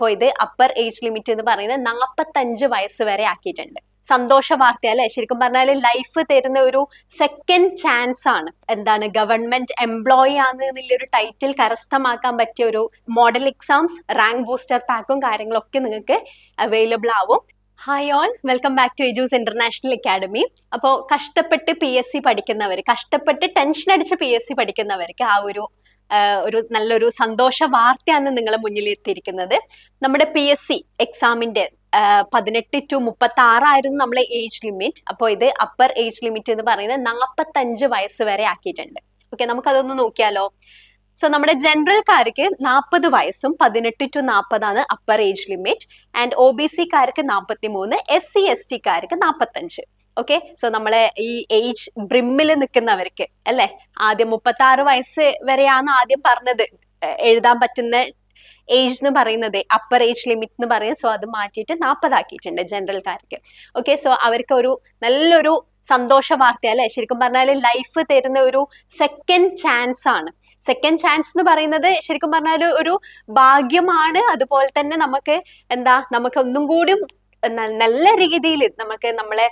അപ്പോൾ ഇത് upper age limit എന്ന് പറയുന്നത് 45 വയസ്സ് വരെ ആക്കിയിട്ടുണ്ട്. സന്തോഷ വാർത്ത അല്ലെ? ശരിക്കും പറഞ്ഞാൽ ലൈഫ് തരുന്ന ഒരു സെക്കൻഡ് ചാൻസ് ആണ്. എന്താണ്, ഗവൺമെന്റ് എംപ്ലോയി ആണ് എന്നുള്ളൊരു ടൈറ്റിൽ കരസ്ഥമാക്കാൻ പറ്റിയ ഒരു മോഡൽ എക്സാംസ്, റാങ്ക് ബൂസ്റ്റർ പാക്കും കാര്യങ്ങളൊക്കെ നിങ്ങൾക്ക് അവൈലബിൾ ആവും. Hi all, welcome back to Edus international academy. അപ്പോൾ കഷ്ടപ്പെട്ട് PSC പഠിക്കുന്നവർ, കഷ്ടപ്പെട്ട് ടെൻഷൻ അടിച്ച് PSC പഠിക്കുന്നവർക്ക് ആ ഒരു നല്ലൊരു സന്തോഷ വാർത്തയാണ് നിങ്ങളെ മുന്നിൽ എത്തിയിരിക്കുന്നത്. നമ്മുടെ PSC എക്സാമിന്റെ 18 to 36 ആയിരുന്നു നമ്മളെ ഏജ് ലിമിറ്റ്. അപ്പോൾ ഇത് അപ്പർ ഏജ് ലിമിറ്റ് എന്ന് പറയുന്നത് 45 വയസ്സ് വരെ ആക്കിയിട്ടുണ്ട്. ഓക്കെ, നമുക്കതൊന്ന് നോക്കിയാലോ. സോ നമ്മുടെ ജനറൽക്കാർക്ക് 40 വയസ്സും 18 to 40 ആണ് അപ്പർ ഏജ് ലിമിറ്റ്. ആൻഡ് OBC-കാർക്ക് 43, SC/ST-കാർക്ക് 45. ഓക്കെ, സോ നമ്മളെ ഈ ഏജ് ബ്രിമ്മിൽ നിൽക്കുന്നവർക്ക് അല്ലെ, ആദ്യം 36 വയസ്സ് വരെയാണ് ആദ്യം പറഞ്ഞത് എഴുതാൻ പറ്റുന്ന ഏജ് എന്ന് പറയുന്നത്, അപ്പർ ഏജ് ലിമിറ്റ് എന്ന് പറയുന്നത്. സോ അത് മാറ്റിയിട്ട് 40 ആക്കിയിട്ടുണ്ട് ജനറൽക്കാർക്ക്. ഓക്കെ, സോ അവർക്ക് ഒരു നല്ലൊരു സന്തോഷ വാർത്ത അല്ലെ? ശരിക്കും പറഞ്ഞാൽ ലൈഫ് തരുന്ന ഒരു സെക്കൻഡ് ചാൻസ് ആണ്. സെക്കൻഡ് ചാൻസ് എന്ന് പറയുന്നത് ശരിക്കും പറഞ്ഞാൽ ഒരു ഭാഗ്യമാണ്. അതുപോലെ തന്നെ നമുക്ക് ഒന്നും കൂടി നല്ല രീതിയിൽ നമുക്ക് നമ്മളെ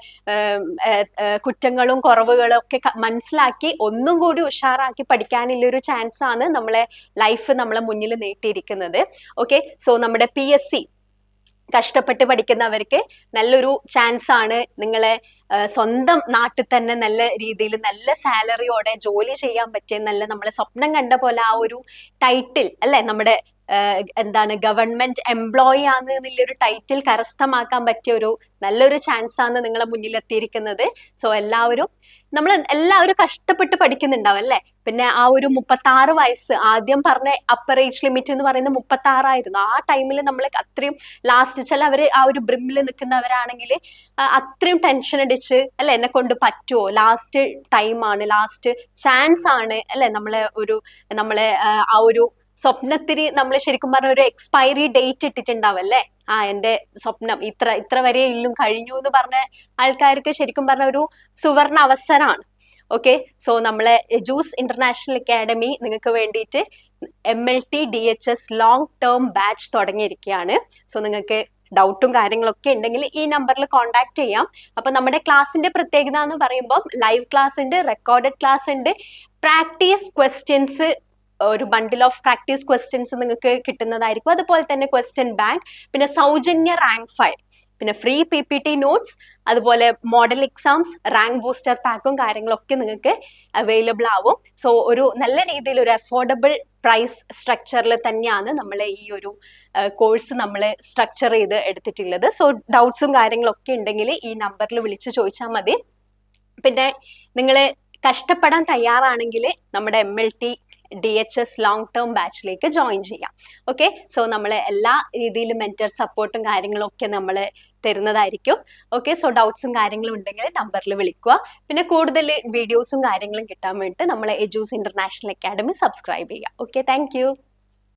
കുറ്റങ്ങളും കുറവുകളും ഒക്കെ മനസ്സിലാക്കി ഒന്നും കൂടി ഉഷാറാക്കി പഠിക്കാനുള്ളൊരു ചാൻസ് ആണ് നമ്മളെ ലൈഫ് നമ്മളെ മുന്നിൽ നീട്ടിയിരിക്കുന്നത്. ഓക്കെ, സോ നമ്മുടെ PSC കഷ്ടപ്പെട്ട് പഠിക്കുന്നവർക്ക് നല്ലൊരു ചാൻസ് ആണ്. നിങ്ങളെ സ്വന്തം നാട്ടിൽ തന്നെ നല്ല രീതിയിൽ നല്ല സാലറിയോടെ ജോലി ചെയ്യാൻ പറ്റിയ, നല്ല നമ്മളെ സ്വപ്നം കണ്ട പോലെ ആ ഒരു ടൈറ്റിൽ അല്ലെ, നമ്മുടെ ഗവൺമെന്റ് എംപ്ലോയി ആണ് എന്നുള്ളൊരു ടൈറ്റിൽ കരസ്ഥമാക്കാൻ പറ്റിയ ഒരു നല്ലൊരു ചാൻസ് ആണ് നിങ്ങളെ മുന്നിൽ എത്തിയിരിക്കുന്നത്. സോ എല്ലാവരും കഷ്ടപ്പെട്ട് പഠിക്കുന്നുണ്ടാവും അല്ലെ? പിന്നെ ആ ഒരു 36 വയസ്സ് ആദ്യം പറഞ്ഞ അപ്പർ ഏജ് ലിമിറ്റ് എന്ന് പറയുന്നത് 36 ആയിരുന്നു. ആ ടൈമിൽ നമ്മൾ അത്രയും ലാസ്റ്റ് അവര് ആ ഒരു ബ്രിമ്മിൽ നിൽക്കുന്നവരാണെങ്കിൽ അത്രയും ടെൻഷൻ അടിച്ച് അല്ലെ, എന്നെ കൊണ്ട് പറ്റുമോ, ലാസ്റ്റ് ടൈമാണ്, ലാസ്റ്റ് ചാൻസ് ആണ് അല്ലെ, നമ്മളെ ആ ഒരു സ്വപ്നത്തിന് നമ്മൾ ശരിക്കും പറഞ്ഞ ഒരു എക്സ്പയറി ഡേറ്റ് ഇട്ടിട്ടുണ്ടാവും അല്ലേ? എന്റെ സ്വപ്നം ഇത്ര വരെ ഇല്ലും കഴിഞ്ഞു എന്ന് പറഞ്ഞ ആൾക്കാർക്ക് ശരിക്കും പറഞ്ഞ ഒരു സുവർണ അവസരമാണ്. ഓക്കെ, സോ നമ്മളെ എജൂസ് ഇന്റർനാഷണൽ അക്കാഡമി നിങ്ങൾക്ക് വേണ്ടിയിട്ട് MLT DHS long term batch തുടങ്ങിയിരിക്കുകയാണ്. സോ നിങ്ങൾക്ക് ഡൗട്ടും കാര്യങ്ങളൊക്കെ ഉണ്ടെങ്കിൽ ഈ നമ്പറിൽ കോൺടാക്ട് ചെയ്യാം. അപ്പൊ നമ്മുടെ ക്ലാസ്സിന്റെ പ്രത്യേകത എന്ന് പറയുമ്പോൾ ലൈവ് ക്ലാസ് ഉണ്ട്, റെക്കോർഡഡ് ക്ലാസ് ഉണ്ട്, പ്രാക്ടീസ് ക്വസ്റ്റ്യൻസ്, ഒരു ബണ്ടിൽ ഓഫ് പ്രാക്ടീസ് ക്വസ്റ്റ്യൻസ് നിങ്ങൾക്ക് കിട്ടുന്നതായിരിക്കും. അതുപോലെ തന്നെ ക്വസ്റ്റ്യൻ ബാങ്ക്, പിന്നെ സൗജന്യ റാങ്ക് ഫയൽ, പിന്നെ ഫ്രീ PPT നോട്ട്സ്, അതുപോലെ മോഡൽ എക്സാംസ്, റാങ്ക് ബൂസ്റ്റർ പാക്കും കാര്യങ്ങളൊക്കെ നിങ്ങൾക്ക് അവൈലബിൾ ആവും. സോ ഒരു നല്ല രീതിയിൽ ഒരു അഫോർഡബിൾ പ്രൈസ് സ്ട്രക്ചറിൽ തന്നെയാണ് നമ്മൾ ഈ ഒരു കോഴ്സ് നമ്മൾ സ്ട്രക്ചർ ചെയ്ത് എടുത്തിട്ടുള്ളത്. സോ ഡൗട്ട്സും കാര്യങ്ങളൊക്കെ ഉണ്ടെങ്കിൽ ഈ നമ്പറിൽ വിളിച്ച് ചോദിച്ചാൽ മതി. പിന്നെ നിങ്ങൾ കഷ്ടപ്പെടാൻ തയ്യാറാണെങ്കിൽ നമ്മുടെ MLT DHS ലോങ് ടേം ബാച്ചിലേക്ക് ജോയിൻ ചെയ്യാം. ഓക്കെ, സോ നമ്മൾ എല്ലാ രീതിയിലും മെന്റർ സപ്പോർട്ടും കാര്യങ്ങളും ഒക്കെ നമ്മൾ തരുന്നതായിരിക്കും. ഓക്കെ, സോ ഡൗട്ട്സും കാര്യങ്ങളും ഉണ്ടെങ്കിൽ നമ്പറിൽ വിളിക്കുക. പിന്നെ കൂടുതൽ വീഡിയോസും കാര്യങ്ങളും കിട്ടാൻ വേണ്ടിയിട്ട് നമ്മളെ എജൂസ് ഇന്റർനാഷണൽ അക്കാഡമി സബ്സ്ക്രൈബ് ചെയ്യുക. Okay, thank you.